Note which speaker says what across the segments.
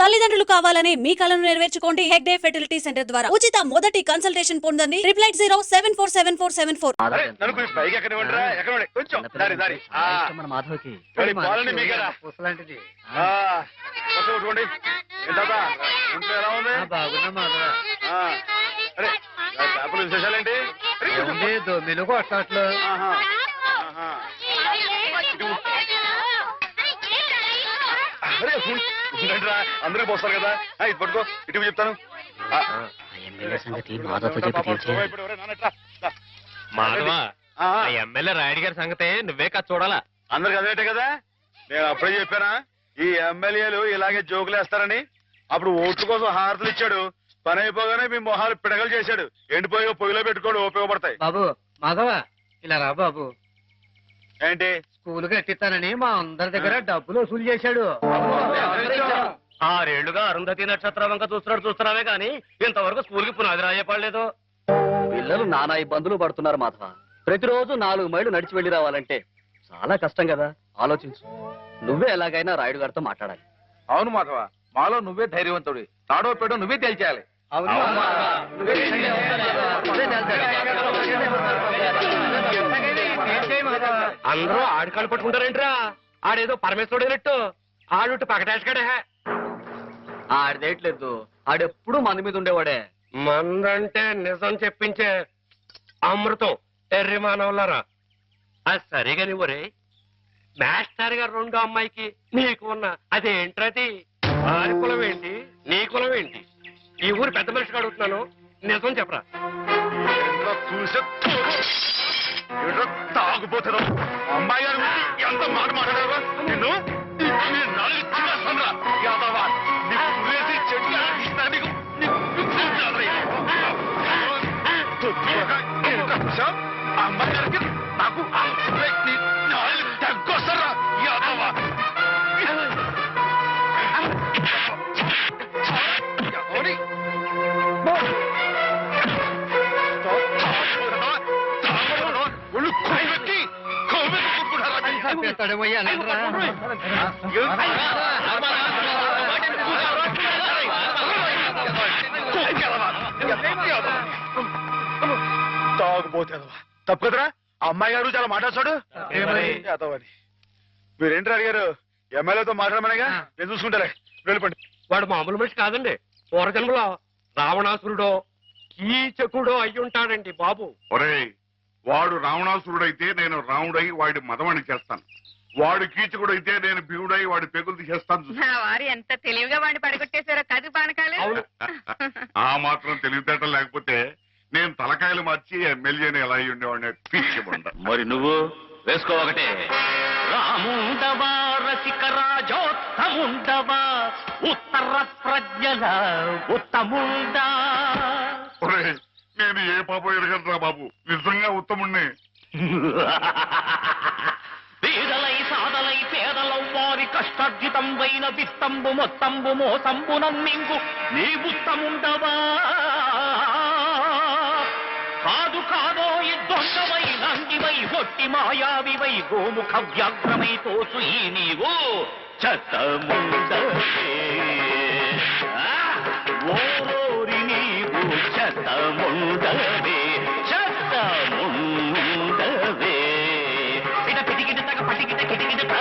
Speaker 1: తల్లిదండ్రులు కావాలని మీ కలను నెరవేర్చుకోండి హెగ్డే ఫెర్టిలిటీ సెంటర్ ద్వారా ఉచిత మొదటి కన్సల్టేషన్ పొందండి 88074747474.
Speaker 2: విశేషాలేంటి?
Speaker 3: మెలుగు అట్లా
Speaker 2: అందరికి పోస్తారు కదా, ఇది పట్టుకో, ఇటు చెప్తాను.
Speaker 3: ఎమ్మెల్యే రాయుడు గారి సంగతే నువ్వే కాదు చూడాలా.
Speaker 2: అందరికి అదేటే కదా, నేను అప్పుడే చెప్పానా ఈ ఎమ్మెల్యేలు ఇలాగే జోకులేస్తారని. అప్పుడు ఓట్ల కోసం హారతులు ఇచ్చాడు, పని అయిపోగానే మీ మొహాలు పిడగలు చేశాడు. ఎండిపోయి పొయ్యిలో పెట్టుకోడు, ఉపయోగపడతాయి.
Speaker 3: బాబు మాధవ ఇలా రా బాబు.
Speaker 2: ఏంటి?
Speaker 3: స్కూల్ కట్టిస్తానని మా అందరి దగ్గర డబ్బులు వసూలు చేశాడు. 6 ఏళ్లుగా అరుంధతి నక్షత్రం వంక చూస్తున్నావే గాని ఇంతవరకు స్కూల్ కి పునాది రాయపడలేదు.
Speaker 4: పిల్లలు నానా ఇబ్బందులు పడుతున్నారు మాధవ. ప్రతిరోజు 4 మైళ్ళు నడిచి వెళ్లి రావాలంటే చాలా కష్టం కదా. ఆలోచించు. నువ్వే ఎలాగైనా రాయుడు గారితో మాట్లాడాలి.
Speaker 2: అవును మాధవ, మాలో నువ్వే ధైర్యవంతుడి. తాడో పేడో నువ్వే తేల్చేయాలి.
Speaker 3: అందరూ ఆడికాళ్ళు పట్టుకుంటారేంట్రా? ఆడేదో పరమేశ్వరుడైనట్టు ఆడుట్టు పకటేసుకాడే.
Speaker 4: ఆడదేట్లేదు, ఆడెప్పుడు మంది మీద ఉండేవాడే.
Speaker 3: మందంటే నిజం చెప్పించే అమృతం ఎర్రి మానవులారా. అది సరిగా నువ్వరే మాస్టర్ గారు 2 అమ్మాయికి నీకు ఉన్న అదేంట్రది? వారి కులం ఏంటి, నీ కులం ఏంటి? ఈ ఊరు పెద్ద మనిషికి అడుగుతున్నాను, నిజం చెప్పరా.
Speaker 2: తాగుపోతారు అమ్మాయి గారు ఎంత మాట మాట్లాడారు నిన్ను. అమ్మాయి గారికి నాకు తగ్గొస్తారా యాదవా? తాగుపోతేదవా తప్పు కదరా. అమ్మాయి గారు చాలా మాట్లాడతాడు. మీరేంటి అడిగారు? ఎమ్మెల్యేతో మాట్లాడమనేగా, నేను చూసుకుంటారే. వెళ్ళిపోండి.
Speaker 3: వాడు మామూలు మనిషి కాదండి. పూర్వజన్మలో రావణాసురుడో కీచకుడో అయ్యుంటాడండి బాబు.
Speaker 5: ఒరేయ్, వాడు రావణాసురుడైతే నేను రాముడై వాడి మదమని చేస్తాను. వాడు కీచకుడైతే నేను భీముడై వాడి పెగులు తీసేస్తాను.
Speaker 6: వారు ఎంత తెలివిగా వాడిని పడగొట్టేశారో కదు పానకాలు.
Speaker 5: ఆ మాత్రం తెలివితేటం లేకపోతే నేను తలకాయలు మార్చి ఎమ్మెల్యేని ఎలా అయ్యి ఉండేవాడిని పిచ్చిబండ.
Speaker 4: మరి నువ్వు వేసుకో ఒకటే.
Speaker 3: రాముండవా రసిక రాజోత్తముండవా ఉత్తర ప్రజ్ఞల ఉత్తముండా.
Speaker 5: ఒరేయ్, నేను ఏ పాపం ఎరగలరా బాబు, నిజంగా ఉత్తముణ్ణి.
Speaker 3: పేదలై సాదలై పేదలౌ వారి కష్టార్జితంబైన విత్తంబు మొత్తంబు మోసంబు నమ్మింగు నీ ఉత్తముండవా. కాదు కాదో దొంగవై నంగివై ఒట్టి మాయావివై గోముఖ వ్యాఘ్రమై తోచు ఈ నీవు చెత్తముండవే. ఓరి నీవు చెత్తముండవే, చెత్తముండవే. ఇట పిటికిట తగ పటికిట కిటికిట.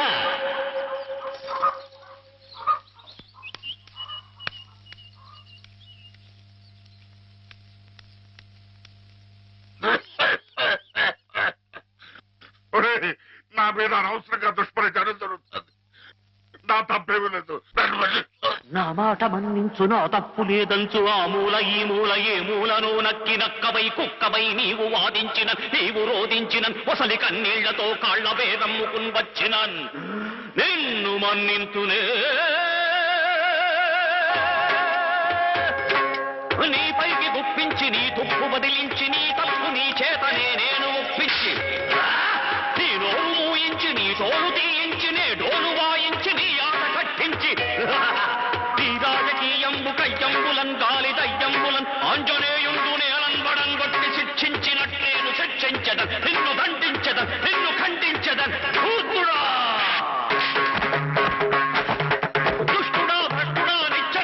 Speaker 5: నా మీద అనవసరంగా దుష్ప్రచారం జరుగుతుంది. నా తప్పేమీ లేదు.
Speaker 3: నా మాట మన్నించు, నా తప్పు లేదంచు. ఆ మూల ఈ మూల ఏ మూలను నక్కి నక్కవై కుక్కవై నీవు వాదించిన నీవు రోధించిన ఒసలి కన్నీళ్లతో కాళ్ల వేదమ్ముకుని వచ్చిన నిన్ను మన్నింతునే. నీపైకి గుప్పించి నీ తుప్పు బదిలించి నీ తప్పు నీ చేతనే నేను ఒప్పించి నీ నోరు మూయించి నీ తోలు తీయించి నే డోలు వాయించి నీ ఆట కట్టించి నీ రాజకీయంబు కయ్యంబులన్ గాలి దయ్యంబులన్ ఆంజనేయుండు నేలన్ వడంగొట్టి శిక్షించినట్లేను శిక్షించదన్, నిన్ను దండించదన్, నిన్ను ఖండించదన్. దుష్టుడా భ్రష్టుడా నిత్య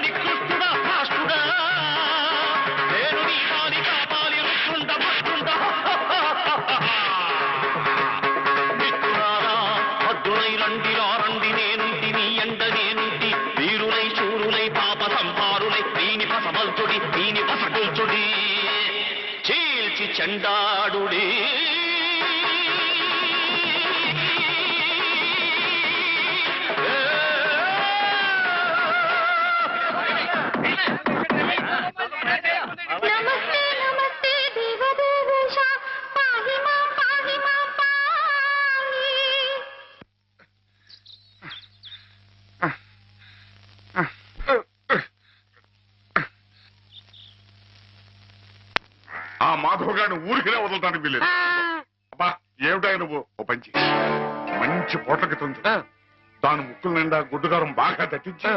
Speaker 3: చెండాడుడి
Speaker 7: నమస్తే నమస్తే దేవదేవేశ పాహి మాం పాహి.
Speaker 5: ఆ మాధవ్ గారిని ఊరికినే వదలటానికి వీలేదు. అబ్బా ఏమిటాయి నువ్వు ఓ పంచి మంచి పోట్లకి తుంది దాని ముక్కుల నిండా గుడ్డుగారం బాగా తట్టించి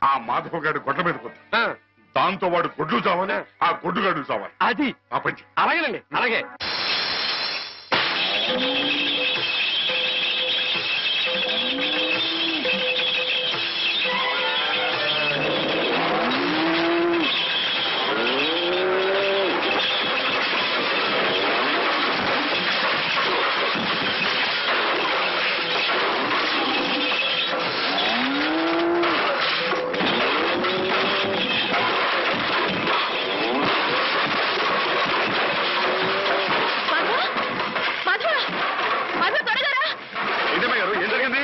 Speaker 5: ఆ మాధవ్ గారి గొడ్ల మీద కొద్ది దాంతో వాడు గొడ్లు చావాలి, ఆ గొడ్డుగాడు చావాలి.
Speaker 4: అది
Speaker 5: ఆ పంచి
Speaker 4: అలాగేనండి, అలాగే.
Speaker 2: ఏంటమ్మా గారు ఏం జరిగింది?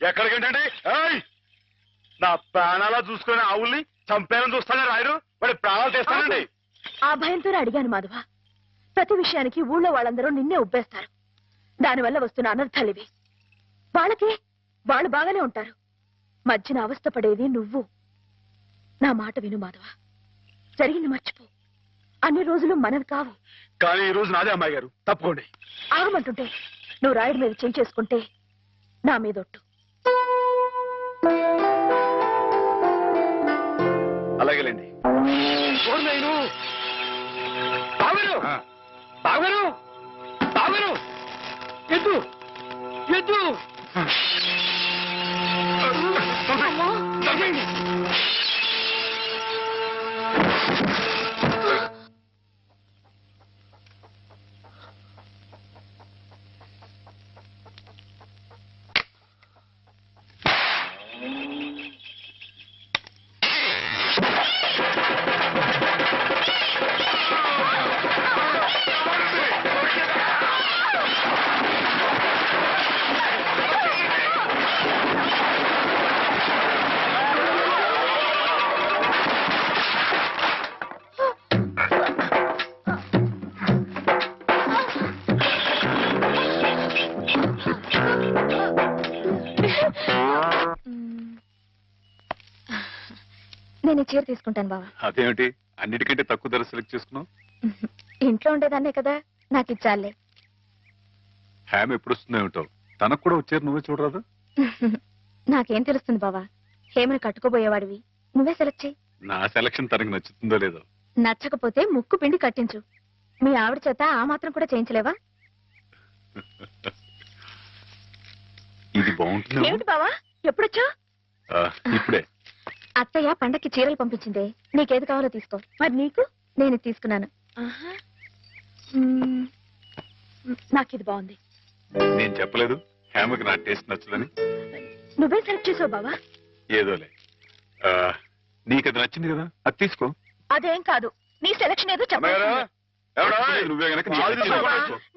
Speaker 2: ఎక్కడికేంటండి? నా ప్రాణాలా చూసుకునే ఆవుల్ని చంపేయాలని చూస్తానే రాయుడు, వాడి ప్రాణాలు తీస్తానండి.
Speaker 7: ఆ భయంతోనే అడిగాను మాధవ. ప్రతి విషయానికి ఊళ్ళో వాళ్ళందరూ నిన్నే ఉబ్బేస్తారు. దానివల్ల వస్తున్న అనర్థాలివి. వాళ్ళకి వాళ్ళు బాగానే ఉంటారు, మధ్యన అవస్థ పడేది నువ్వు. నా మాట విను మాధవ, జరిగింది మర్చిపో. అన్ని రోజులు మనవి కావు.
Speaker 2: కానీ ఈ రోజు నాదే అమ్మాయి గారు, తప్పుకోండి.
Speaker 7: ఆగమంటుంటే నువ్వు రాయుడి మీద చేయి చేసుకుంటే నా మీదొట్టు.
Speaker 2: అలాగేలేండి.
Speaker 4: ఎద్దు ఎద్దు
Speaker 7: నేను ఈ చీర తీసుకుంటాను బావా.
Speaker 2: అదేమిటి అన్నిటికంటే తక్కువ ధర సెలెక్ట్ చేసుకున్నావు?
Speaker 7: ఇంట్లో ఉండేదాన్నే కదా, నాకు ఇచ్చాలే.
Speaker 2: హ్యామ్ ఎప్పుడు వస్తుందో ఏమిటో, తనకు కూడా వచ్చారు, నువ్వే చూడరాదు?
Speaker 7: నాకేం తెలుస్తుంది బావా, హేమని కట్టుకోబోయేవాడివి, నువ్వే సెలెక్ట్ చేయి.
Speaker 2: నా సెలక్షన్ తనకు నచ్చుతుందో లేదో.
Speaker 7: నచ్చకపోతే ముక్కు పిండి కట్టించు. మీ ఆవిడ చేత ఆ మాత్రం కూడా చేయించలేవా?
Speaker 2: ఇది బాగుంటుంది.
Speaker 7: ఏమిటి బావా, ఎప్పుడొచ్చా?
Speaker 2: ఇప్పుడే.
Speaker 7: అత్తయ్య పండక్కి చీరలు పంపించిందే, నీకేది కావాలో తీసుకో. మరి నీకు? నేను ఇది తీసుకున్నాను. నాకు ఇది బాగుంది.
Speaker 2: నేను చెప్పలేదు హ్యామ్కి నా టేస్ట్ నచ్చదని?
Speaker 7: నువ్వే సెలెక్ట్ చేసావు బావా.
Speaker 2: ఏదోలే, నీకు అది నచ్చింది కదా, అది తీసుకో.
Speaker 7: అదేం కాదు, నీ సెలక్షన్ ఏదో చెప్పాలి.
Speaker 2: నువ్వే గనక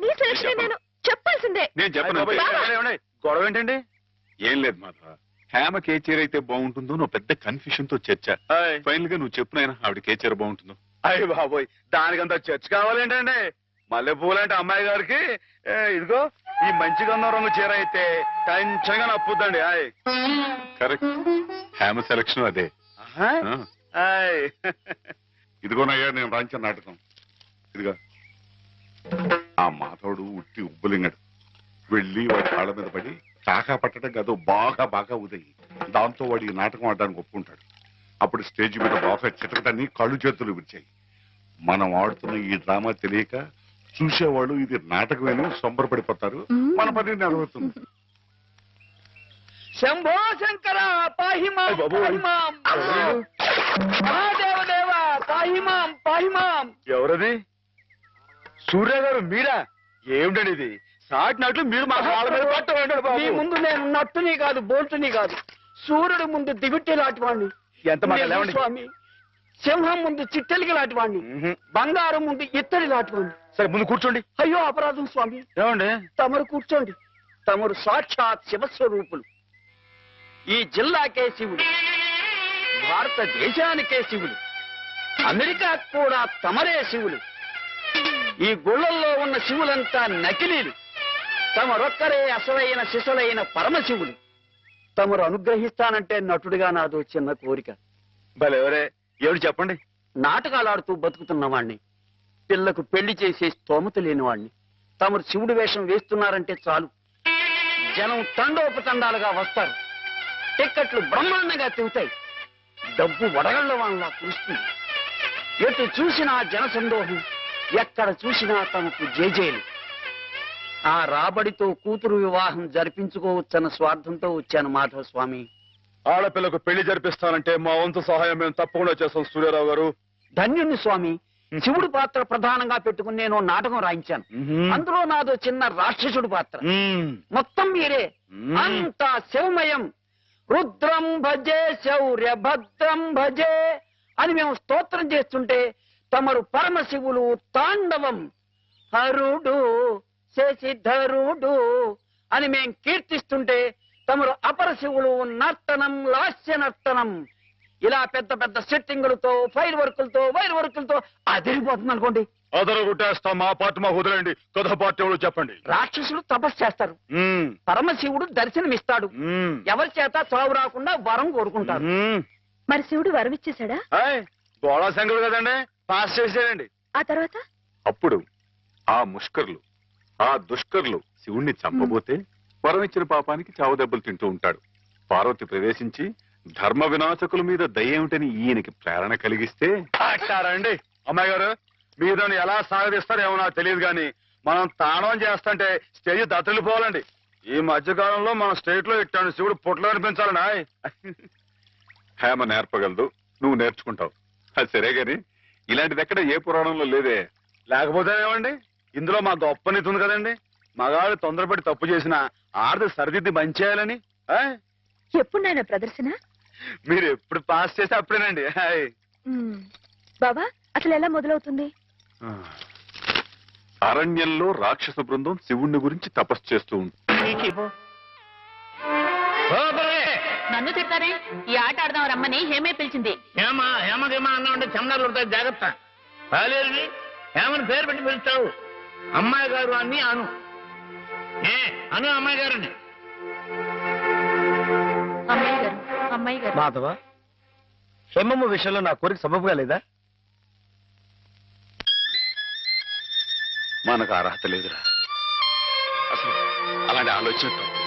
Speaker 7: నీ సెలక్షన్ నేను చెప్పాల్సిందే.
Speaker 2: నేను చెప్పను. గొడవ ఏంటండి? ఏం లేదు మాధవ, హ్యామకి ఏ చీర అయితే బాగుంటుందో నువ్వు పెద్ద కన్ఫ్యూషన్ తో చర్చ. ఫైనల్ గా నువ్వు చెప్పు నాయన, ఆవిడకి ఏ చీర బాగుంటుందో.
Speaker 8: అయ్యి బాబోయ్, దానికంత చర్చ కావాలేంటండి? మల్లెపూలంటే అమ్మాయి గారికి ఇదిగో ఈ మంచి గంధం రంగు చీర అయితే టెన్షన్ గా నప్పుద్దండి.
Speaker 2: కరెక్ట్, హ్యామ సెలక్షన్ అదే.
Speaker 5: ఇదిగోనయ్యా నేను రాంచిన నాటకం. ఇదిగా ఆ మాధవుడు ఉట్టి ఉబ్బులింగడు. వెళ్ళి వాడి కాళ్ళ మీద పడి కాకా పట్టడం కాదు, బాగా బాగా ఉదయి. దాంతో వాడి ఈ నాటకం ఆడడానికి ఒప్పుకుంటాడు. అప్పుడు స్టేజ్ మీద బాగా చిటకటాన్ని కళ్ళు చేతులు విరిచాయి. మనం ఆడుతున్న ఈ డ్రామా తెలియక చూసేవాళ్ళు ఇది నాటకమేని సంబరపడిపోతారు. మన పని నెరవేరుతుంది.
Speaker 3: శంభో శంకర పాహిమాం పాహిమాం, మహాదేవదేవ పాహిమాం పాహిమాం.
Speaker 8: ఎవరది? సూర్య గారు మీరా? ఏమిటండి ఇది? సాటినట్లు మీరు మా కాళ్ళ మీద పట్టండి
Speaker 3: మీ
Speaker 8: బాబు.
Speaker 3: ముందు నేను నట్టుని కాదు, బోల్టుని కాదు, సూర్యుడు ముందు దిగుట్టి లాంటి వాడిని.
Speaker 8: ఎంత మాట లేవండి
Speaker 3: స్వామి, సింహం ముందు చిట్టెలికి లాంటి వాడిని, బంగారం ముందు ఇత్తడి లాంటి వాడిని.
Speaker 8: సరే ముందు కూర్చోండి.
Speaker 3: అయ్యో అపరాధం స్వామి.
Speaker 8: ఏమండి?
Speaker 3: తమరు కూర్చోండి. తమరు సాక్షాత్ శివస్వరూపులు. ఈ జిల్లాకే శివుడు, భారతదేశానికే శివుడు, అమెరికా కూడా తమరే శివులు. ఈ గుళ్ళల్లో ఉన్న శివులంతా నకిలీలు. తమరొక్కరే అసలైన శిశులైన పరమశివులు. తమరు అనుగ్రహిస్తానంటే నటుడిగా నాదో చిన్న కోరిక.
Speaker 8: భలేవరే, ఎవరు చెప్పండి.
Speaker 3: నాటకాలాడుతూ బతుకుతున్నవాణ్ణి, పిల్లకు పెళ్లి చేసే స్తోమత లేనివాణ్ణి. తమరు శివుడి వేషం వేస్తున్నారంటే చాలు, జనం తండోపతండాలుగా వస్తారు. టిక్కెట్లు బ్రహ్మాండంగా తిరుగుతాయి. డబ్బు వడగళ్ల వాళ్ళ కురుస్తుంది. ఎటు చూసినా జన సందోహం, ఎక్కడ చూసినా తమకు జేజేలు. ఆ రాబడితో కూతురు వివాహం జరిపించుకోవచ్చన్న స్వార్థంతో వచ్చాను మాధవ స్వామి.
Speaker 8: ఆడపిల్లకు పెళ్లి జరిపిస్తానంటే మా వంతు సహాయం మేము తప్పకుండా చేస్తాం సూర్యారావు గారు.
Speaker 3: ధన్యుణ్ణి స్వామి. శివుడి పాత్ర ప్రధానంగా పెట్టుకుని నేను నాటకం రాయించాను. అందులో నాదో చిన్న రాక్షసుడి పాత్ర. మొత్తం మీరే, అంతా శివమయం. రుద్రం భజే శౌర్య భద్రం భజే అని మేము స్తోత్రం చేస్తుంటే తమరు పరమశివులు తాండవం, హరుడు శశిధరుడు అని మేం కీర్తిస్తుంటే తమరు అపరశివులు నర్తనం, లాస్య నర్తనం. ఇలా పెద్ద పెద్ద సెట్టింగులతో, ఫైర్ వర్కులతో, వైర్ వర్కులతో అదిరిపోతుంది అనుకోండి.
Speaker 8: అదరు గుట్టేస్తాం. మా పార్టీ మా వదిలేండి. కథ పార్టీ ఎవరు చెప్పండి.
Speaker 3: రాక్షసులు తపస్సు చేస్తారు, పరమశివుడు దర్శనమిస్తాడు. ఎవరి చేత చావు రాకుండా వరం కోరుకుంటారు.
Speaker 7: మరి శివుడు వరమిచ్చేశాడా?
Speaker 8: గోళా శంకరుడు కదండి, పాస్ చేసేయండి.
Speaker 7: ఆ తర్వాత
Speaker 2: అప్పుడు ఆ ముష్కర్లు, ఆ దుష్కర్లు శివుణ్ణి చంపబోతే వరం ఇచ్చిన పాపానికి చావు దెబ్బలు తింటూ ఉంటాడు. పార్వతి ప్రవేశించి ధర్మ వినాశకుల మీద దయ్యేమిటని ఈయనకి ప్రేరణ కలిగిస్తే
Speaker 8: అంటారండి. అమ్మాయి గారు, మీరు దాన్ని ఎలా సాగదీస్తారో ఏమో నాకు తెలియదు కానీ మనం తాండవం చేస్తుంటే స్టేజ్ దత్తలిపోవాలండి. ఈ మధ్యకాలంలో మన స్టేట్ లో ఇట్టాను శివుడు పుట్లో అనిపించాలండి.
Speaker 2: హేమ నేర్పగలదు, నువ్వు నేర్చుకుంటావు. అది సరే గాని ఇలాంటిది ఎక్కడ ఏ పురాణంలో లేదే.
Speaker 8: లేకపోతే ఏమండి, ఇందులో మా గొప్ప నీతి ఉంది కదండి. మగాడు తొందరపడి తప్పు చేసిన ఆడది సరిదిద్ది మంచి చేయాలని.
Speaker 7: ఎప్పుడు నాయన ప్రదర్శన?
Speaker 8: మీరు ఎప్పుడు పాస్ చేస్తే అప్పుడేనండి.
Speaker 7: బాబా, అసలు ఎలా మొదలవుతుంది?
Speaker 2: అరణ్యంలో రాక్షస బృందం శివుణ్ణి గురించి తపస్సు చేస్తూ ఉంటుంది.
Speaker 6: నన్ను తిడతారే? ఈ ఆట ఆడదాం రమ్మని హేమే పిలిచింది.
Speaker 3: హేమకేమా అన్నా ఉంటే చెమడాలు ఉంటాయి, జాగ్రత్త. బాలేరుని హేమని పేరు పెట్టి పిలుస్తావు. అమ్మాయి గారు అని అను. అను అమ్మాయి గారిని.
Speaker 6: అమ్మాయి గారు, అమ్మాయి గారు.
Speaker 3: మాధవ,
Speaker 4: హేమమ్మ విషయంలో నా కోరిక సబబుగా లేదా?
Speaker 8: మనకు అర్హత లేదురా. అసలు అలాంటి ఆలోచన తప్పు.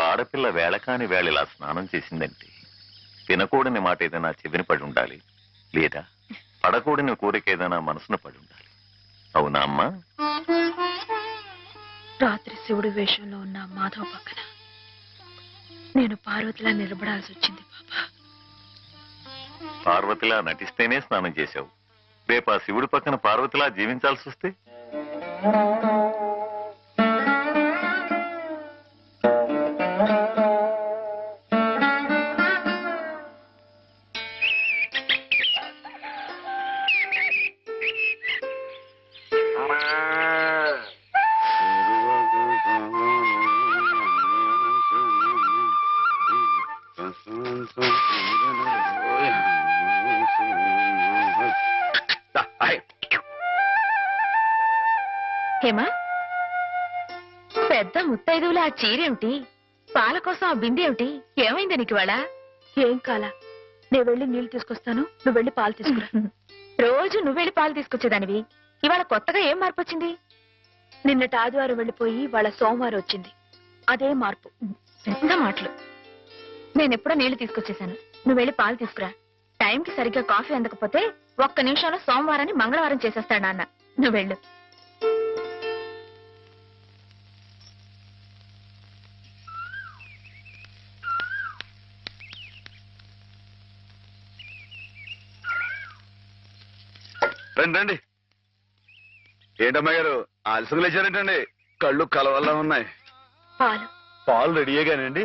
Speaker 9: ఆడపిల్ల వేళకాని వేళ ఇలా స్నానం చేసిందంటే తినకూడని మాట ఏదైనా చెవిని పడి ఉండాలి, లేదా పడకూడని కోరిక ఏదైనా మనసును పడి ఉండాలి. అవునా అమ్మా?
Speaker 7: రాత్రి శివుడి వేషంలో ఉన్న మాధవ్ పక్కన నేను పార్వతిలా నిలబడాల్సి వచ్చింది బాబా.
Speaker 9: పార్వతిలా నటిస్తేనే స్నానం చేశావు. రేపు ఆ శివుడి పక్కన పార్వతిలా జీవించాల్సి వస్తే?
Speaker 7: హేమా, పెద్ద ముత్తైదువులా ఆ చీరేమిటి? పాల కోసం ఆ బిందె ఏమిటి? ఏమైంది నీకు ఇవాళ? ఏం కాలా, నేను వెళ్ళి నీళ్లు తీసుకొస్తాను, నువ్వు వెళ్ళి పాలు తీసుకురా. రోజు నువ్వు వెళ్ళి పాలు తీసుకొచ్చేదానివి, ఇవాళ కొత్తగా ఏం మార్పు వచ్చింది? నిన్నటి ఆదివారం వెళ్ళిపోయి వాళ్ళ సోమవారం వచ్చింది, అదే మార్పు. పెద్ద మాటలు. నేనెప్పుడో నీళ్లు తీసుకొచ్చేసాను, నువ్వు వెళ్ళి పాలు తీసుకురా. టైంకి సరిగ్గా కాఫీ అందకపోతే ఒక్క నిమిషంలో సోమవారాన్ని మంగళవారం చేసేస్తాడు నాన్న. నువ్వు వెళ్ళు.
Speaker 8: రండి రండి. ఏంటమ్మా గారు ఆలస్యం లేచారేంటండి? కళ్ళు కలవల్లా ఉన్నాయి.
Speaker 7: పాలు
Speaker 8: పాలు రెడీయేగానండి.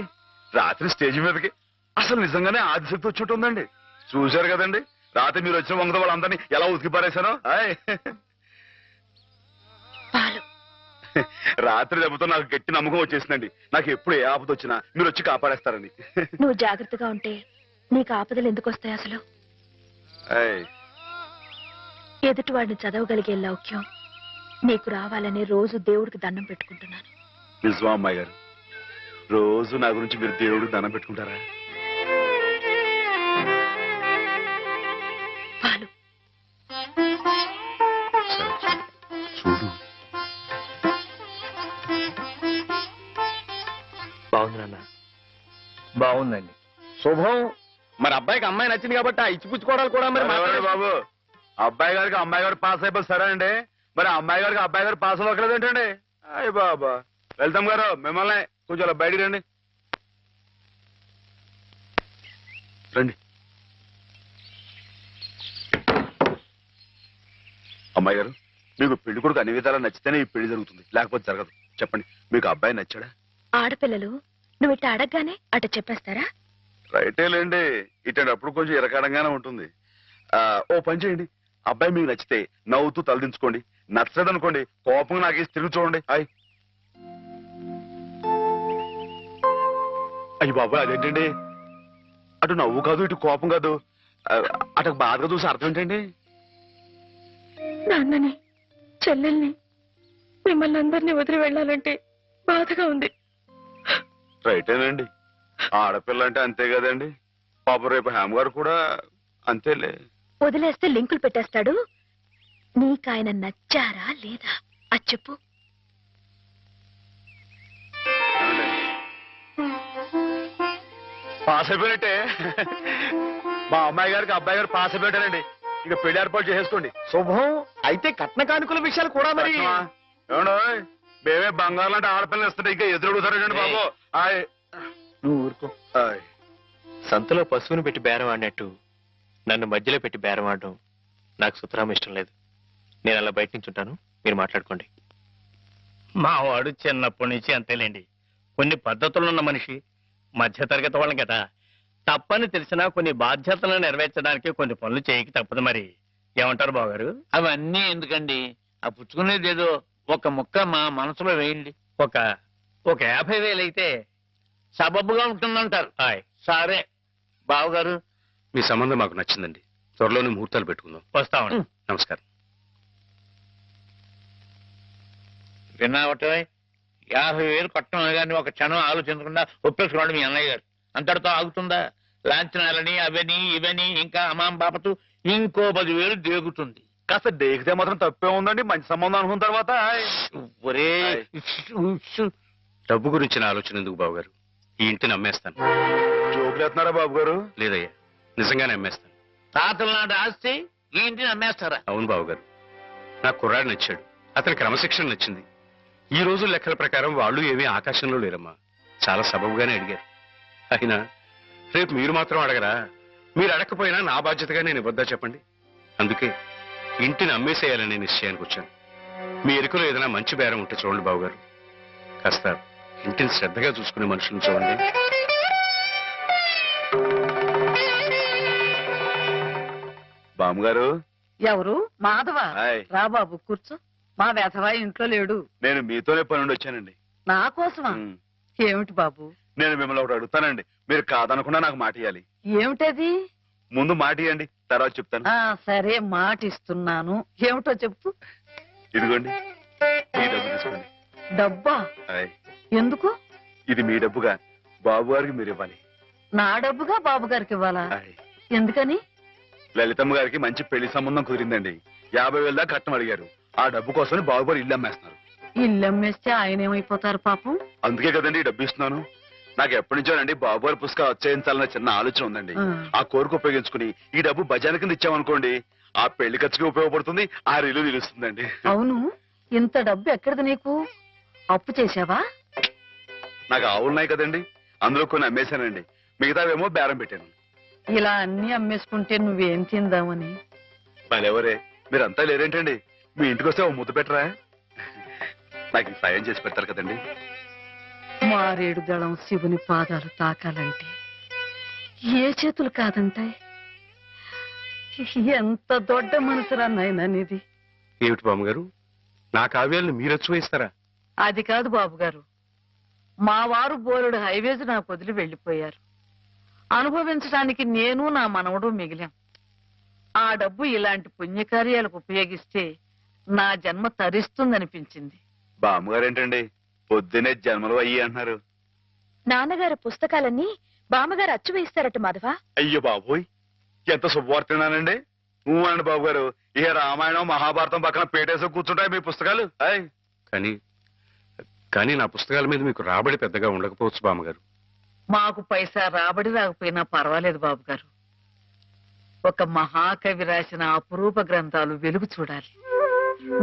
Speaker 8: రాత్రి స్టేజ్ మీదకి అసలు నిజంగానే ఆదిశక్తి వచ్చి ఉంటుందండి. చూశారు కదండి రాత్రి మీరు వచ్చిన వంగతో వాళ్ళందరినీ ఎలా ఉతికి పారేశానో.
Speaker 7: పాలు
Speaker 8: రాత్రి దెబ్బతో నాకు గట్టి నమ్మకం వచ్చేసిందండి. నాకు ఎప్పుడు ఏ ఆపద వచ్చినా మీరు వచ్చి కాపాడేస్తారని.
Speaker 7: నువ్వు జాగ్రత్తగా ఉంటే నీకు ఆపదలు ఎందుకు వస్తాయి అసలు? ఎదుటివాడిని చదవగలిగే లౌక్యం నీకు రావాలని రోజు దేవుడికి దండం పెట్టుకుంటున్నాను.
Speaker 8: నిజమా అమ్మాయి గారు? రోజు నా గురించి మీరు దేవుడికి దండం పెట్టుకుంటారా?
Speaker 7: పాలు
Speaker 4: బాగుంది నాన్న బాగుందండి. శుభం. మరి అబ్బాయికి అమ్మాయి నచ్చింది కాబట్టి ఆ ఇచ్చిపుచ్చుకోవడాలు కూడా మరి
Speaker 8: ఎవరండి బాబు అబ్బాయి గారికి అమ్మాయి గారు పాస్ అయిపోయి సరే అండి, మరి అమ్మాయి గారికి అబ్బాయి గారు పాస్ అవ్వట్లేదు ఏంటండి? అయ్య బాబా. వెళ్తాం గారు మిమ్మల్ని కొంచెం అలా బయటికి రండి. రండి. అమ్మాయి గారు మీకు పెళ్లి కొడుకు అన్ని విధాలా నచ్చితేనే ఈ పెళ్లి జరుగుతుంది, లేకపోతే జరగదు. చెప్పండి, మీకు అబ్బాయి నచ్చాడా?
Speaker 7: ఆడపిల్లలు నువ్వు ఇట్ట అడగగానే అట చెప్పేస్తారా?
Speaker 8: రైటే లేండి, ఇటప్పుడు కొంచెం ఇరకాడంగానే ఉంటుంది. ఓ పని చేయండి, అబ్బాయి మీకు నచ్చితే నవ్వుతూ తలదించుకోండి, నచ్చలేదనుకోండి కోపంగా నాకు తిరిగి చూడండి. అయ్యి బాబు అదేంటండి, అటు నవ్వు కాదు ఇటు కోపం కాదు, అటు బాధగా చూసి అర్థం ఏంటండి?
Speaker 7: నాన్నని చెల్లెల్ని మిమ్మల్ని అందరినీ వదిలి వెళ్ళాలంటే బాధగా ఉంది.
Speaker 8: రైటేనండి, ఆడపిల్ల అంటే అంతే కదండి. పాప రేపు హేమ గారు కూడా అంతేలే.
Speaker 7: వదిలేస్తే లింకులు పెట్టేస్తాడు. నీకాయన నచ్చారా లేదా అది చెప్పు.
Speaker 8: పాస్ అయిపోయినట్టే. మా అమ్మాయి గారికి అబ్బాయి గారు పాస్ అయిపోయారండి. ఇక పెళ్లి ఏర్పాటు చేసేసుకోండి.
Speaker 4: శుభం. అయితే కట్న కానుకల విషయాలు కూడా మరి
Speaker 8: ఏమండో మేమే బంగారం లాంటి ఆడపిల్లలు ఇస్తుంటే ఇంకా ఎదురుడుతారండి బాబు.
Speaker 10: నువ్వు ఊరుకో. సంతలో పశువుని పెట్టి బేరం ఆడినట్టు నన్ను మధ్యలో పెట్టి బేరం ఆడడం నాకు సుతరాం ఇష్టం లేదు. నేను అలా బయట నుంచి ఉంటాను, మీరు మాట్లాడుకోండి.
Speaker 3: మా వాడు చిన్నప్పటి నుంచి అంతేలేండి. కొన్ని పద్ధతులున్న మనిషి, మధ్యతరగతి వాళ్ళం కదా. తప్పని తెలిసినా కొన్ని బాధ్యతలను నెరవేర్చడానికి కొన్ని పనులు చేయక తప్పదు. మరి ఏమంటారు బావగారు?
Speaker 11: అవన్నీ ఎందుకండి, ఆ పుచ్చుకునేది ఏదో ఒక ముక్క మా మనసులో వేయండి.
Speaker 3: ఒక 50,000 అయితే
Speaker 11: సబబుగా ఉంటుందంటారు. సరే బావగారు,
Speaker 12: మీ సంబంధం మాకు నచ్చిందండి. త్వరలోనే ముహూర్తాలు పెట్టుకుందాం.
Speaker 3: వస్తామండి.
Speaker 12: నమస్కారం.
Speaker 11: విన్నావటే 50,000 కట్టడం కానీ ఒక క్షణం ఆలోచించకుండా ఒప్పేసుకున్నాడు మీ అన్నయ్య గారు. అంతటితో ఆగుతుందా? లాంఛనాలని అవని ఇవని ఇంకా అమాం బాపతు ఇంకో 10,000 దేగుతుంది.
Speaker 8: కాస్త డేకితే మాత్రం తప్పే ఉందండి, మంచి సంబంధం అనుకున్న తర్వాత.
Speaker 11: ఒరే
Speaker 12: డబ్బు గురించిన ఆలోచన ఎందుకు బాబుగారు? ఈ ఇంటిని అమ్మేస్తాను.
Speaker 8: జోకులేస్తున్నారా బాబు గారు?
Speaker 12: లేదయ్యా, నిజంగానే అమ్మేస్తాను.
Speaker 11: తాతల నాటి ఆస్తి ఈ ఇంటిని అమ్మేస్తారా?
Speaker 12: అవును బాబుగారు, నాకు కుర్రాడు నచ్చాడు, అతని క్రమశిక్షణ నచ్చింది. ఈ రోజు లెక్కల ప్రకారం వాళ్ళు ఏమీ ఆకాశంలో లేరమ్మా, చాలా సబబుగానే అడిగారు. అయినా రేపు మీరు మాత్రం అడగరా? మీరు అడగకపోయినా నా బాధ్యతగా నేను ఇవ్వద్దా చెప్పండి? అందుకే ఇంటిని అమ్మేసేయాలనే నిశ్చయానికి వచ్చాను. మీ ఎరుకలో ఏదైనా మంచి బేరం ఉంటే చూడండి బాబుగారు. కాస్త ఇంటిని శ్రద్ధగా చూసుకునే మనుషులను చూడండి.
Speaker 8: బామ్మగారు.
Speaker 13: ఎవరు? మాధవ. రా బాబు కూర్చో. మా వెధవా ఇంట్లో లేడు.
Speaker 8: నేను మీతోనే పని నుండి వచ్చానండి.
Speaker 13: నా కోసమా? ఏమిటి బాబు?
Speaker 8: నేను మిమ్మల్ని ఒకటి అడుగుతానండి, మీరు కాదనకుండా నాకు మాట ఇవ్వాలి.
Speaker 13: ఏమిటది?
Speaker 8: ముందు మాట ఇవ్వండి, తర్వాత చెప్తాను.
Speaker 13: సరే మాట ఇస్తున్నాను. ఏమిటో చెప్పు.
Speaker 8: ఇదిగోండి, ఈ డబ్బు తీసుకోండి.
Speaker 13: డబ్బా? ఎందుకు?
Speaker 8: ఇది మీ డబ్బుగా బాబు గారికి మీరు ఇవ్వాలి.
Speaker 13: నా డబ్బుగా బాబు గారికి ఇవ్వాలా? ఎందుకని?
Speaker 8: లలితమ్మ గారికి మంచి పెళ్లి సంబంధం కుదిరిందండి. 50,000 దాకా కట్నం అడిగారు. ఆ డబ్బు కోసం బాబు గారు ఇల్లు అమ్మేస్తున్నారు.
Speaker 13: ఇల్లు అమ్మేస్తే ఆయన ఏమైపోతారు పాపం?
Speaker 8: అందుకే కదండి ఈ డబ్బు ఇస్తున్నాను. నాకు ఎప్పటి నుంచోనండి బాబు గారి పుస్తకం వచ్చేయించాలన్న చిన్న ఆలోచన ఉందండి. ఆ కోరిక ఉపయోగించుకుని ఈ డబ్బు బజార్ కింద ఇచ్చామనుకోండి, ఆ పెళ్లి ఖర్చుకి ఉపయోగపడుతుంది, ఆ ఇల్లు నిలుస్తుందండి.
Speaker 13: అవును, ఇంత డబ్బు ఎక్కడిది నీకు? అప్పు చేశావా?
Speaker 8: నాకు ఆవులున్నాయి కదండి, అందులో కొన్ని అమ్మేశానండి, మిగతావేమో బేరం పెట్టాను.
Speaker 13: ఇలా అన్ని అమ్మేసుకుంటే నువ్వేం తిందామని?
Speaker 8: మళ్ళెవరే మీరంతా లేరేంటండి? మీ ఇంటికి వస్తే ఓ ముద్దు పెట్టరా? నాకు సాయం చేసి పెడతారు కదండి.
Speaker 13: మారేడు దళం శివుని పాదాలు తాకాలంటే ఏ చేతులు కాదంటాయి? ఎంత దొడ్డ మనసురా నాయనా నీది.
Speaker 12: ఏమిటి బామ్మగారు, నా కావ్యాలను మీరు వచ్చి
Speaker 13: అది కాదు బాబు గారు, మా వారు బోలుడు హైవేస్ నాకు వదిలి వెళ్లిపోయారు. అనుభవించడానికి నేను నా మనవడు మిగిలాం. ఆ డబ్బు ఇలాంటి పుణ్యకార్యాలకు ఉపయోగిస్తే నా జన్మ తరిస్తుందనిపించింది.
Speaker 8: బామ్మగారేంటండి పొద్దునే జన్మలు అయ్యి అంటున్నారు?
Speaker 7: నాన్నగారు పుస్తకాలన్నీ బామ్మగారు అచ్చు వేయిస్తారట మాధవ.
Speaker 8: అయ్యో బాబోయ్, ఎంత శుభవార్తనానండి. అనండి బాబు గారు, ఏ రామాయణం మహాభారతం పక్కన పేటేసి కూర్చుంటాయి మీ పుస్తకాలు.
Speaker 12: కానీ కానీ నా పుస్తకాల మీద మీకు రాబడి పెద్దగా ఉండకపోవచ్చు బామ్మగారు.
Speaker 13: మాకు పైసా రాబడి రాకపోయినా పర్వాలేదు బాబు గారు. ఒక మహాకవి రాసిన అపురూప గ్రంథాలు వెలుగు చూడాలి.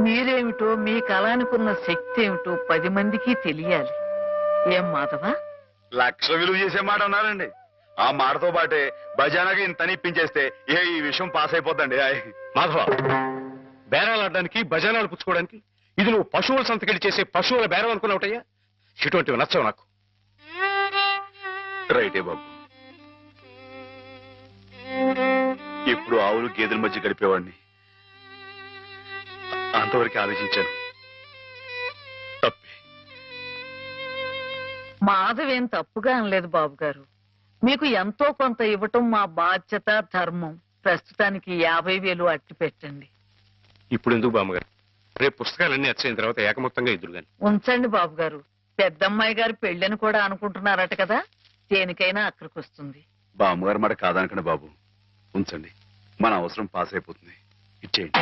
Speaker 13: మీరేమిటో మీ కళానికున్న శక్తి ఏమిటో 10 మందికి తెలియాలి. ఏం మాధవ?
Speaker 8: లక్ష విలువ చేసే మాట అన్నారండి. ఆ మాటతో పాటే భజానాకి ఇంత ఇప్పించేస్తే ఈ విషయం పాస్ అయిపోద్దండి.
Speaker 12: మాధవ, బేరాలు ఆడడానికి భజనాలు పుచ్చుకోవడానికి ఇది నువ్వు పశువుల సంతకెళ్ళి చేసే పశువుల బేరం అనుకున్నావుటయ్యా. ఇటువంటివి నచ్చవు నాకు.
Speaker 8: రైటే బాబు. ఇప్పుడు ఆవులు గేదెల మధ్య గడిపేవాడిని. అంతవరకు ఆలోచించాను. తప్పే.
Speaker 13: మాధవేం తప్పుగా అనలేదు బాబు గారు. మీకు ఎంతో కొంత ఇవ్వటం మా బాధ్యత, ధర్మం. ప్రస్తుతానికి 50,000 అట్టి పెట్టండి.
Speaker 12: ఇప్పుడు ఎందుకు బామ్మగారు? రేపు పుస్తకాలన్నీ వచ్చేసిన తర్వాత ఏకమొత్తంగా ఎదురుగాని
Speaker 13: ఉంచండి బాబు గారు. పెద్దమ్మాయి గారి పెళ్ళని కూడా అనుకుంటున్నారట కదా, దేనికైనా అక్కడికి వస్తుంది.
Speaker 8: బామ్మగారు మాట కాదనకండి బాబు. ఉంచండి, మన అవసరం పాస్ అయిపోతుంది. ఇచ్చేయండి.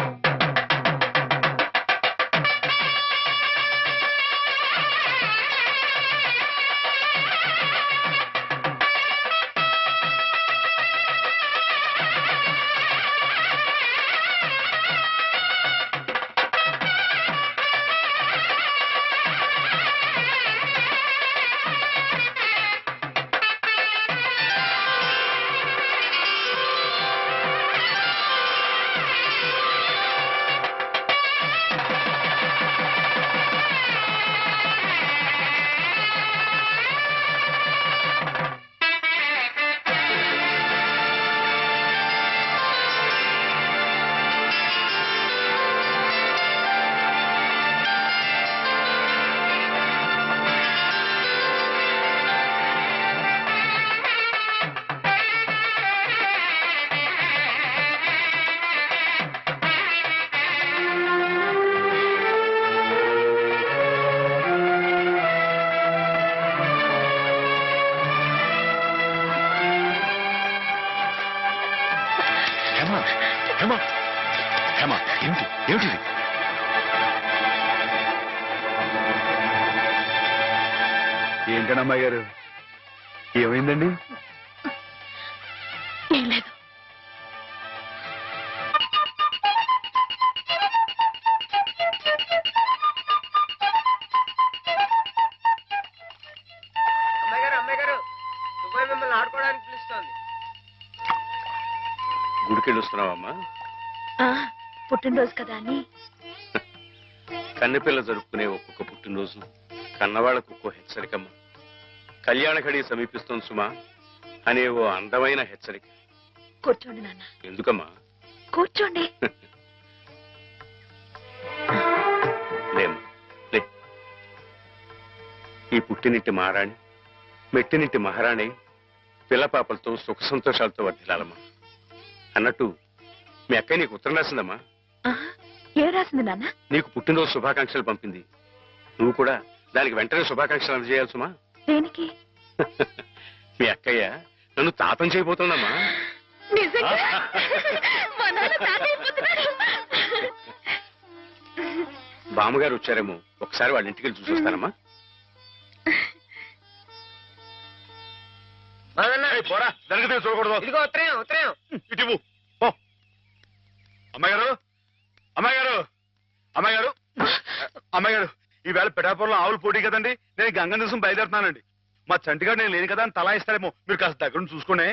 Speaker 12: ఏమిటి?
Speaker 8: ఏంటండి అమ్మాయి గారు, ఏమైందండి?
Speaker 7: ఏం లేదు.
Speaker 14: మిమ్మల్ని ఆడుకోవడానికి పిలుస్తోంది.
Speaker 12: గుడికెళ్ళి వస్తున్నావమ్మా?
Speaker 7: పుట్టినరోజు కదా అని.
Speaker 12: కన్నెపిల్ల జరుపుకునే ఒక్కొక్క పుట్టినరోజు కన్నవాళ్లకు ఒక్కో హెచ్చరికమ్మ. కళ్యాణ ఘడి సమీపిస్తుంది సుమా అనే ఓ అందమైన హెచ్చరిక.
Speaker 7: కూర్చోండి నాన్న.
Speaker 12: ఎందుకమ్మా?
Speaker 7: కూర్చోండి.
Speaker 12: లేమ్మా, లే. ఈ పుట్టినింటి మహారాణి, మెట్టినింటి మహారాణి పిల్లపాపలతో సుఖ సంతోషాలతో వర్ధిల్లాలమ్మా. అన్నట్టు మీ అక్కయ్య నీకు ఉత్తరం రాసిందమ్మా.
Speaker 7: ఏం రాసింది నాన్న?
Speaker 12: నీకు పుట్టినరోజు శుభాకాంక్షలు పంపింది. నువ్వు కూడా దానికి వెంటనే శుభాకాంక్షలు అందజేయాలి సుమా.
Speaker 7: దేనికి?
Speaker 12: మీ అక్కయ్య నన్ను తాతం చేయబోతుందమ్మా. బామ్మగారు వచ్చారేమో, ఒకసారి వాళ్ళ ఇంటికి వెళ్ళి చూసొస్తానమ్మా.
Speaker 8: పోరా, జరిగితే చూడకూడదు.
Speaker 14: ఇదిగో ఉత్తరం, ఉత్తరం.
Speaker 8: ఇటు అమ్మాయి గారు, అమ్మాయి గారు, అమ్మాయి గారు, అమ్మాయి గారు, ఈవేళ పిఠాపురంలో ఆవులు పోటీ కదండి. నేను గంగ దివసం బయలుదేరుతున్నానండి. మా చంటిగాడు నేను లేని కదా అని తలా ఇస్తారేమో. మీరు కాస్త దగ్గర నుంచి చూసుకోండి.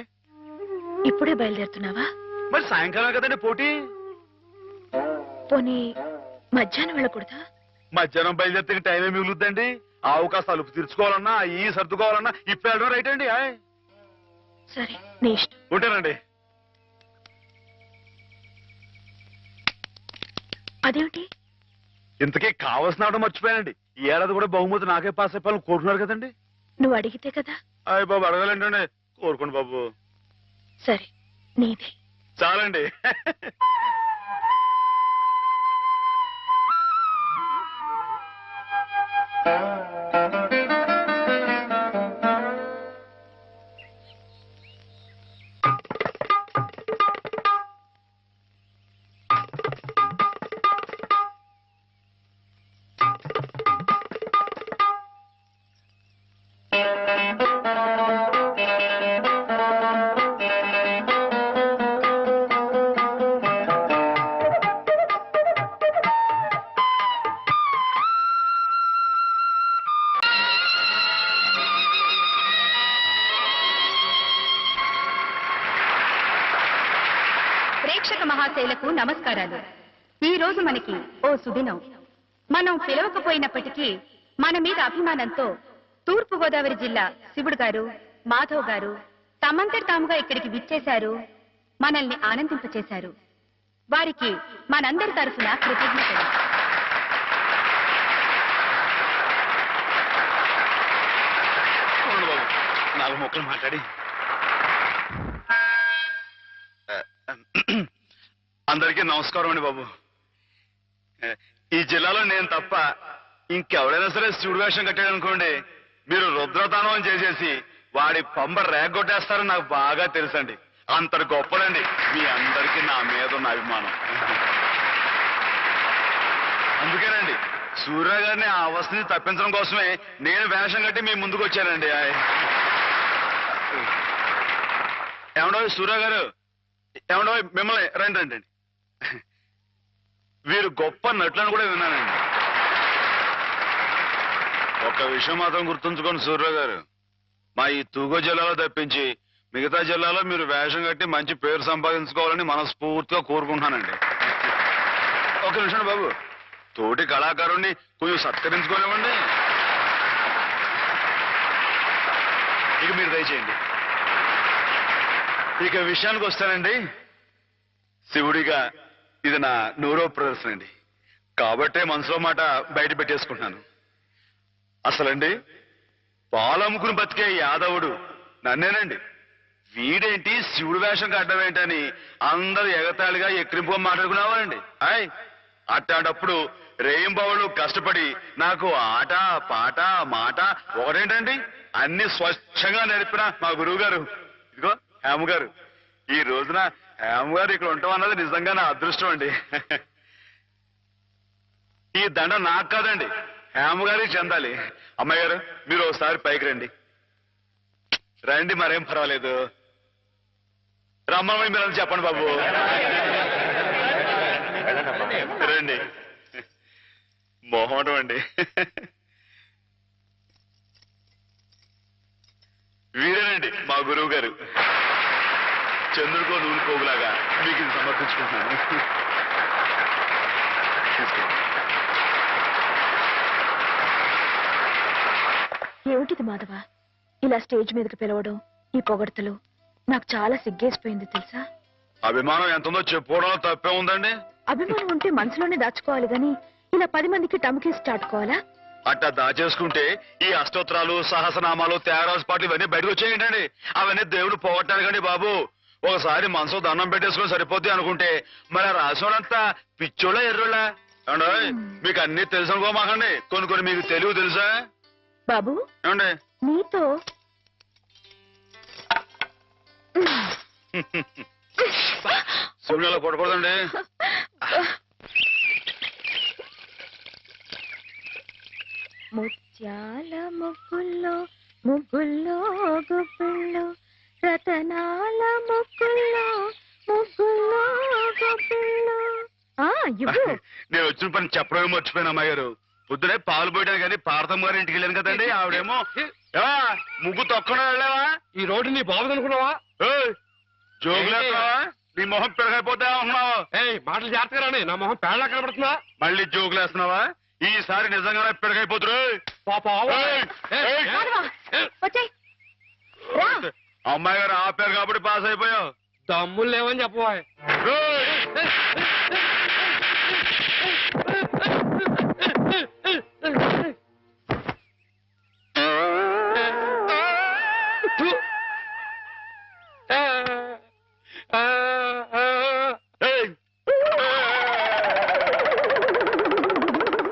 Speaker 7: ఇప్పుడే బయలుదేరుతున్నావా?
Speaker 8: మరి సాయంకాలం కదండి పోటీ.
Speaker 7: పోనీ మధ్యాహ్నం వెళ్ళకూడదా?
Speaker 8: మధ్యాహ్నం బయలుదేరితే టైం ఏమి మిగులుద్దండి. ఆవు కాస్త అలుపు తీర్చుకోవాలన్నా, ఈ సర్దుకోవాలన్నా ఇప్పుడు వెళ్ళడం రైట్ అండి.
Speaker 7: సరే, నీ ఇష్టం.
Speaker 8: ఉంటానండి.
Speaker 7: అదేమిటి?
Speaker 8: ఇంతకీ కావాల్సిన ఆవిడ మర్చిపోయానండి. ఈ ఏడాది కూడా బహుమతి నాకే పాస్ అయిపోవాలని కోరుకున్నారు కదండి.
Speaker 7: నువ్వు అడిగితే కదా.
Speaker 8: అయ్య బాబు, అడగాలంటే కోరుకోండి బాబు.
Speaker 7: సరే, నీదే
Speaker 8: చాలండి.
Speaker 15: మహాశైలకు నమస్కారాలు. ఈ రోజు మనకి ఓ సుదినం. మనం పిలవకపోయినప్పటికీ మన మీద అభిమానంతో తూర్పు గోదావరి జిల్లా శివుడు గారు, మాధవ్ గారు తమంతటి తాముగా ఇక్కడికి విచ్చేశారు, మనల్ని ఆనందింపచేశారు. వారికి మనందరి తరఫున కృతజ్ఞతలు.
Speaker 8: నాలుగు మొక్కలు మాట్లాడి అందరికీ నమస్కారం అండి బాబు. ఈ జిల్లాలో నేను తప్ప ఇంకెవడైనా సరే శివుడు వేషం కట్టాడు అనుకోండి, మీరు రుద్రతానం చేసేసి వాడి పంబ రేగొట్టేస్తారని నాకు బాగా తెలుసండి. అంతటి గొప్పదండి మీ అందరికీ నా మీద ఉన్న అభిమానం. అందుకేనండి సూర్య గారిని ఆ అవస్థని తప్పించడం కోసమే నేను వేషం కట్టి మీ ముందుకు వచ్చానండి. ఏమండో సూర్య గారు, ఏమండో మిమ్మల్ని రండి రండి. వీరు గొప్ప నటులను కూడా విన్నానండి. ఒక్క విషయం మాత్రం గుర్తుంచుకోండి సూర్య గారు, మా ఈ తూగో జిల్లాలో తప్పించి మిగతా జిల్లాలో మీరు వేషం కట్టి మంచి పేరు సంపాదించుకోవాలని మనస్ఫూర్తిగా కోరుకుంటున్నానండి. ఒక నిమిషం బాబు, తోటి కళాకారుణ్ణి కొంచెం సత్కరించుకోనివ్వండి. ఇక మీరు దయచేయండి. ఇక విషయానికి వస్తానండి. శివుడిగా ఇది నా నూరో ప్రదర్శన అండి, కాబట్టే మనసులో మాట బయట పెట్టేసుకుంటున్నాను. అసలండి పాలమ్ముకుని బతికే యాదవుడు నన్నేనండి. వీడేంటి శివుడు వేషం కట్టడం ఏంటని అందరూ ఎగతాళిగా ఎక్కిరింపుగా మాట్లాడుకున్నావారండి. అట్టాడప్పుడు రేయింబావులు కష్టపడి నాకు ఆట పాట మాట ఒకటేంటండి అన్ని స్వచ్ఛంగా నేర్పిన మా గురువు గారు, ఇదిగో హేమ గారు. ఈ రోజున హేమ గారు ఇక్కడ ఉంటాం అన్నది నిజంగా నా అదృష్టం అండి. ఈ దండ నాకు కాదండి, హేమ గారికి చెందాలి. అమ్మాయి గారు మీరు ఒకసారి పైకి రండి. రండి, మరేం పర్వాలేదు. రమ్మని మీరు అని చెప్పండి బాబు. రండి. మొహమాటం అండి. వీరేనండి మా గురువు గారు. చంద్రుడికో నూనె పోగులాగా మీకు ఇది సమర్పించుకుంటున్నాను.
Speaker 7: ఏమిటిది మాధవ, ఇలా స్టేజ్ మీదకి పిలవడం, ఈ పొగడ్తలు నాకు చాలా సిగ్గేసిపోయింది తెలుసా.
Speaker 8: అభిమానం ఎంతుందో చెప్పుకోవడంలో తప్పే ఉందండి.
Speaker 7: అభిమానం ఉంటే మనసులోనే దాచుకోవాలి గాని ఇలా 10 మందికి టముకేసి చాటుకోవాలా?
Speaker 8: అట్టా దాచేసుకుంటే ఈ అష్టోత్తరాలు, సహస్రనామాలు, త్యాగరాజు పాటలు ఇవన్నీ బయటకు వచ్చేయండి. అవన్నీ దేవుడు పోగొట్టారు కానీ బాబు, ఒకసారి మనసు దండం పెట్టేసుకుని సరిపోద్ది అనుకుంటే మరి రాసోడంతా పిచ్చోళ్ళ ఎర్రోళ్ళ ఏమండి. మీకు అన్ని తెలుసు అనుకోమాకండి, కొన్ని కొన్ని మీకు తెలివి తెలుసా
Speaker 7: బాబు.
Speaker 8: ఏమండి
Speaker 7: నీతో
Speaker 8: శివుడిలో కొట్టకూడదండి.
Speaker 7: ముత్యాల ముగ్గుల్లో ముగ్గుల్లో గుబ్బిళ్ళు, రతనాల ముగ్గుల్లో ముగ్గుల్లో గుబ్బిళ్ళు.
Speaker 8: నేను వచ్చిన పని చెప్పడమే మర్చిపోయాను అమ్మాయి గారు. పొద్దునే పాలు పోయడానికి కానీ పార్థం గారి ఇంటికి వెళ్ళాను కదండి. ఆవిడేమో ముగ్గు తొక్కడా వెళ్ళావా, ఈ రోడ్డు నీ బాగుంది అనుకున్నావా, జోగులేస్తున్నావా, నీ మొహం పెరగైపోతా ఉన్నావా, మాటలు జాగ్రత్తగా రాని, నా మొహం పేడలా కనబడుతుందా, మళ్ళీ జోగులేస్తున్నావా, ఈసారి నిజంగానే పెరగైపోతురు. అమ్మాయి గారు ఆపారు కాబట్టి పాస్ అయిపోయావు. దమ్ములు లేవని చెప్పవా.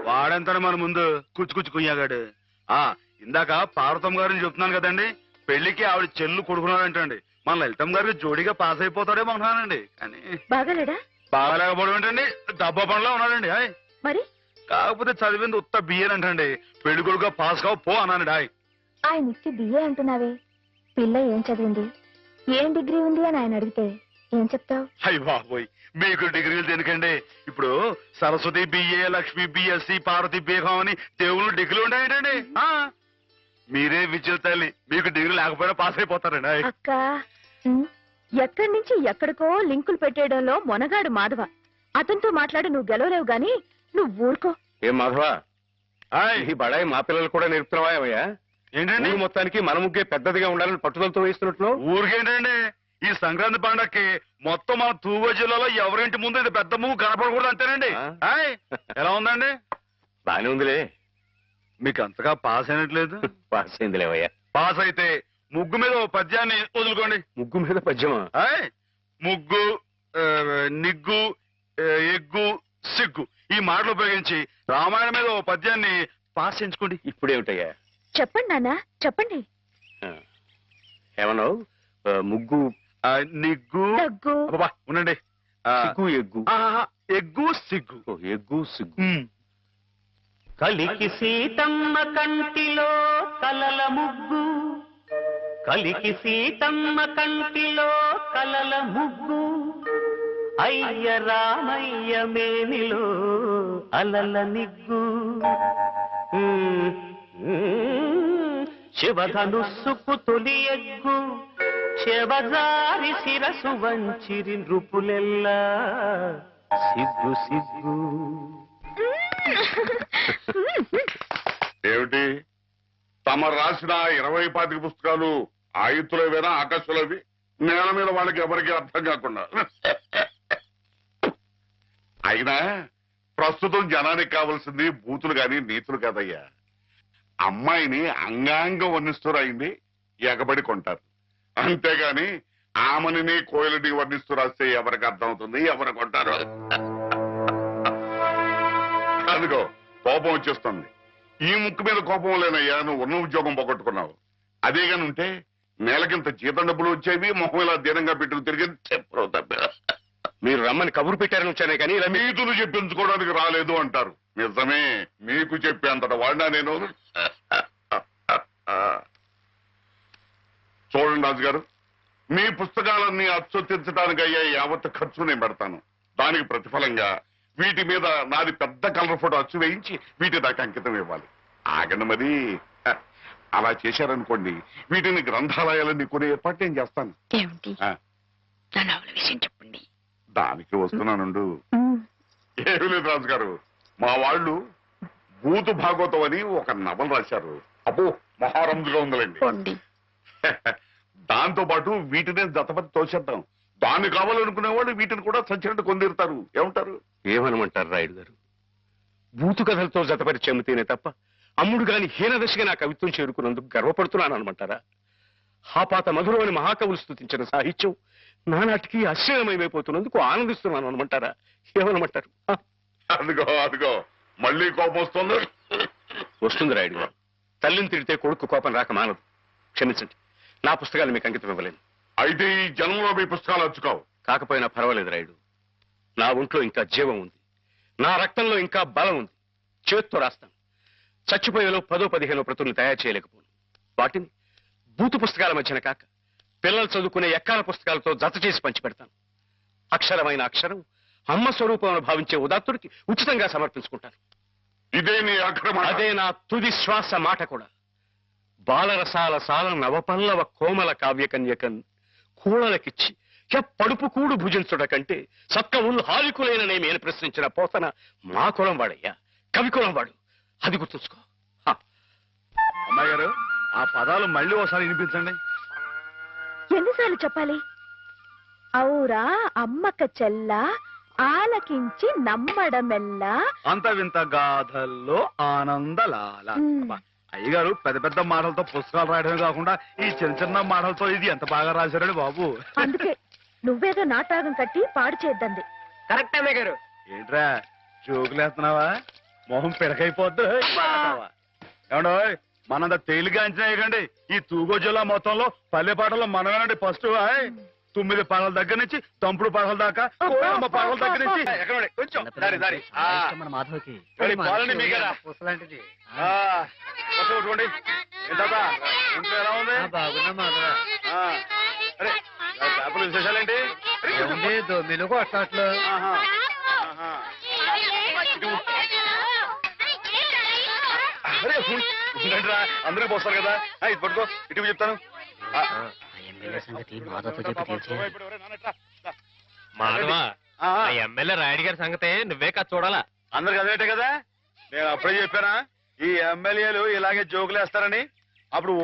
Speaker 8: వాడంతనే మన ముందు కుచ్చుకుచ్చు కుయ్యాగాడు. ఇందాక పార్వతమ్మ గారిని చెప్తున్నాను కదండి, పెళ్లికి ఆవిడ చెల్లు కొడుకున్నాడంటండి. మన లలితం గారికి జోడిగా పాస్ అయిపోతాడేమో అంటున్నానండి. కానీ
Speaker 7: బాగాలేడా?
Speaker 8: బాగాలేకపోవడం ఏంటండి, డబ్బా పనిలో ఉన్నాడండి.
Speaker 7: మరి
Speaker 8: కాకపోతే చదివింది ఉత్త బియ్యం అంటండి. పెళ్లి కొడుకుగా పాస్ కావు పో అన్నానండి.
Speaker 7: ఆయన ఇచ్చి బిఏ అంటున్నావే, పిల్ల ఏం చదివింది, ఏం డిగ్రీ ఉంది అని ఆయన అడిగితే ఏం చెప్తావు?
Speaker 8: అయ్య బాబోయ్, మీకు డిగ్రీలు దేనికండి? ఇప్పుడు సరస్వతి బిఏ, లక్ష్మి బిఎస్సి, పార్వతి బీహం అని దేవుళ్ళు డిగ్రీలు ఉన్నాయంటండి. మీరే విద్యుత్ తల్లి, మీకు డిగ్రీ లేకపోయినా పాస్ అయిపోతారండి.
Speaker 7: అక్క ఎక్కడి నుంచి ఎక్కడికో లింకులు పెట్టేయడంలో మొనగాడు మాధవ. అతనితో మాట్లాడి నువ్వు గెలవలేవు గాని నువ్వు ఊరుకో.
Speaker 12: ఏం మాధవా, ఈ బడాయి మా పిల్లలు కూడా నేర్పుతున్నావా ఏమయ్యా?
Speaker 2: ఏంటండి
Speaker 12: ఊరు మొత్తానికి మన ముగ్గే పెద్దదిగా ఉండాలని పట్టుదలతో వేస్తున్నట్లు.
Speaker 2: ఊరికేంటండి, ఈ సంక్రాంతి పండక్కి మొత్తం మన తూగో జిల్లాలో ఎవరింటి ముందు ఇది పెద్ద ముగ్గు కనపడకూడదు అంతేనండి. ఎలా ఉందండి?
Speaker 12: బానే ఉందిలే.
Speaker 2: మీకు అంతగా పాస్ అయినట్లేదు.
Speaker 12: పాస్ అయిందిలేవయ్యా.
Speaker 2: పాస్ అయితే ముగ్గు మీద ఓ పద్యాన్ని వదులుకోండి.
Speaker 12: ముగ్గు మీద పద్యమా?
Speaker 2: ముగ్గు, నిగ్గు, ఎగ్గు, సిగ్గు ఈ మాటలు ఉపయోగించి రామాయణం మీద ఓ పద్యాన్ని పాస్ చేయించుకోండి.
Speaker 12: ఇప్పుడేమిటయ్యా?
Speaker 7: చెప్పండి నాన్న, చెప్పండి.
Speaker 12: ఏమన్నావు? ముగ్గు,
Speaker 2: నిగ్గు,
Speaker 7: దగ్గు.
Speaker 2: అబ్బా ఉండండి.
Speaker 12: సిగ్గు, ఎగ్గు.
Speaker 2: ఎగ్గు, సిగ్గు.
Speaker 12: ఎగ్గు, సిగ్గు.
Speaker 3: కలికి సీతమ్మ కంటిలో కలల ముగ్గు, కలికి సీతమ్మ కంటిలో కలల ముగ్గు, అయ్య రామయ్య మేనిలో అలల నిగ్గు, శివధనుస్సుకు తొలి ఎగ్గు, శివజారి శిరసు వంచిరి నృపులెల్లా సిగ్గు సిగ్గు.
Speaker 5: ఏమిటి తమ రాసిన 20-25 పుస్తకాలు ఆయుత్తులవేనా ఆకాశంలోవి? నేల మీద వాళ్ళకి ఎవరికి అర్థం కాకుండా. అయినా ప్రస్తుతం జనానికి కావాల్సింది బూతులు గాని నీతులు కాదయ్యా. అమ్మాయిని అంగాంగం వర్ణిస్తూ రాయింది ఎగబడి కొంటారు, అంతేగాని ఆమెని కోయిలని వర్ణిస్తూ రాస్తే ఎవరికి అర్థం అవుతుంది, ఎవరు కొంటారు? అందుకో కోపం వచ్చేస్తుంది. ఈ ముక్కు మీద కోపం లేనయ్యా, నువ్వు ఉన్న ఉద్యోగం పోగొట్టుకున్నావు. అదేగాని ఉంటే నెలకింత జీతం డబ్బులు వచ్చేవి, మొహం ఇలా దీనంగా పెట్టుకు తిరిగి చెప్పరు తప్ప.
Speaker 12: మీరు రమ్మని కబురు పెట్టారని వచ్చానే కానీ ఇలా
Speaker 5: నీతులు చెప్పించుకోవడానికి రాలేదు అంటారు. నిజమే, మీకు చెప్పేంతట వాడినా నేను. చూడండి రాజుగారు, మీ పుస్తకాలన్నీ అచ్చొత్తించడానికి అయ్యే యావత్ ఖర్చు నేను పెడతాను. దానికి ప్రతిఫలంగా వీటి మీద నాది పెద్ద కలర్ ఫోటో అచ్చు వేయించి వీటి దాకా అంకితం ఇవ్వాలి. ఆగండి మరి. అలా చేశారనుకోండి, వీటిని గ్రంథాలయాలన్నీ కొనే ఏర్పాటు నేను చేస్తాను.
Speaker 7: విషయం చెప్పండి.
Speaker 5: దానికి వస్తున్నానుండు. ఏమి లేదు రాజుగారు, మా వాళ్ళు భూతు భాగవతం అని ఒక నవల రాశారు. అబ్బో మహారంజుగా ఉందిలేండి. దాంతో పాటు వీటినే జతపతి తోసేద్దాం. దాన్ని కావాలనుకునేవాళ్ళు వీటిని కూడా సచ్చినట్టు కొందిరుతారు. ఏమంటారు?
Speaker 12: ఏమనమంటారు రాయుడు గారు? బూతు కథలతో జతపరిచి అమ్మితేనే తప్ప అమ్ముడు గాని హీనదశగా నా కవిత్వం చేరుకున్నందుకు గర్వపడుతున్నాను అనమంటారా? హాపాత మధురమని మహాకవులు స్తుతించిన సాహిత్యం నానాటికి అశ్లీలమైపోతున్నందుకు ఆనందిస్తున్నాను అనమంటారా? ఏమనమంటారు?
Speaker 5: అదిగో అదిగో మళ్ళీ కోపం వస్తుంది.
Speaker 12: వస్తుంది రాయుడు గారు. తల్లిని తిడితే కొడుకు కోపం రాక మానదు. క్షమించండి, నా పుస్తకాలు మీకు అంకితం ఇవ్వలేను.
Speaker 5: అయితే ఈ జన్మలో మీ పుస్తకాలు వచ్చుకోవు.
Speaker 12: కాకపోయినా పర్వాలేదు రాయుడు. నా ఒంట్లో ఇంకా జీవం ఉంది, నా రక్తంలో ఇంకా బలం ఉంది. చేత్తో రాస్తాను. చచ్చిపోయేలో 10-15 ప్రతుల్ని తయారు చేయలేకపోను. వాటిని బూతు పుస్తకాల మధ్యన కాక పిల్లలు చదువుకునే ఎక్కాల పుస్తకాలతో జత చేసి పంచిపెడతాను. అక్షరమైన అక్షరం అమ్మ స్వరూపం భావించే ఉదాత్తుడికి ఉచితంగా సమర్పించుకుంటాను.
Speaker 5: ఇదే నీ అక్రమ.
Speaker 12: అదే నా తుది శ్వాస మాట కూడా. బాలరసాల సాల నవపల్లవ కోమల కావ్యకన్యకన్ కూడలకిచ్చి పడుపు కూడు భుజించుట కంటే సక్క ఉళ్ళు హాలికులేననేమి అని ప్రశ్నించిన పోతన మా కులం వాడయ్యా, కవి కులం వాడు. అది గుర్తుంచుకో.
Speaker 2: అమ్మాయి గారు, ఆ పదాలు మళ్ళీ ఒకసారి వినిపించండి.
Speaker 7: ఎన్నిసార్లు చెప్పాలి? ఔరా అమ్మక చెల్ల ఆలకించి నమ్మడమెల్లా
Speaker 2: అంత వింత గాథల్లో ఆనందలాల. అయ్యగారు పెద్ద పెద్ద మాటలతో పుస్తకాలు రాయడమే కాకుండా ఈ చిన్న చిన్న మాటలతో ఇది ఎంత బాగా రాశారండి బాబు.
Speaker 7: అందుకే నువ్వేదో నాటకం కట్టి పాడు చేద్దంది.
Speaker 14: కరెక్ట్ అమ్మాయి గారు.
Speaker 2: ఏంట్రా జోకులేస్తున్నావా? మొహం పిడకైపోద్దు. ఏమండో మనంత తేలిగా అంచనా వేయకండి. ఈ తూగో జిల్లా మొత్తంలో పల్లె పాటల్లో మనమేనండి ఫస్ట్. 9 పాటల దగ్గర నుంచి తంపుడు పాటల దాకా, కోయమ్మ పాటల దగ్గర నుంచి కొంచెం దారి దారి
Speaker 4: మాధవకి
Speaker 2: పాలని మీకేనా కొట్టుకోండి. ఏంటా ఇంట్లో ఎలా ఉంది? అరే పేపర్లు విశేషాలేంటి?
Speaker 14: దొమ్మిలు కొట్టట్లు.
Speaker 2: అరే ఉండండిరా, అందరూ పోస్తారు కదా. ఇది పట్టుకో, ఇటు చెప్తాను.
Speaker 10: ఎమ్మెల్యే సంగతి మాధవతో చెప్పి తెలిసే
Speaker 12: మాధవ ఆ ఎమ్మెల్యే రాయుడు గారి సంగతే నువ్వే కాదు చూడాలా.
Speaker 2: అందరికి అదేటే కదా, నేను అప్పుడే చెప్పానా ఈ ఎమ్మెల్యేలు ఇలాగే జోకులేస్తారని. అప్పుడు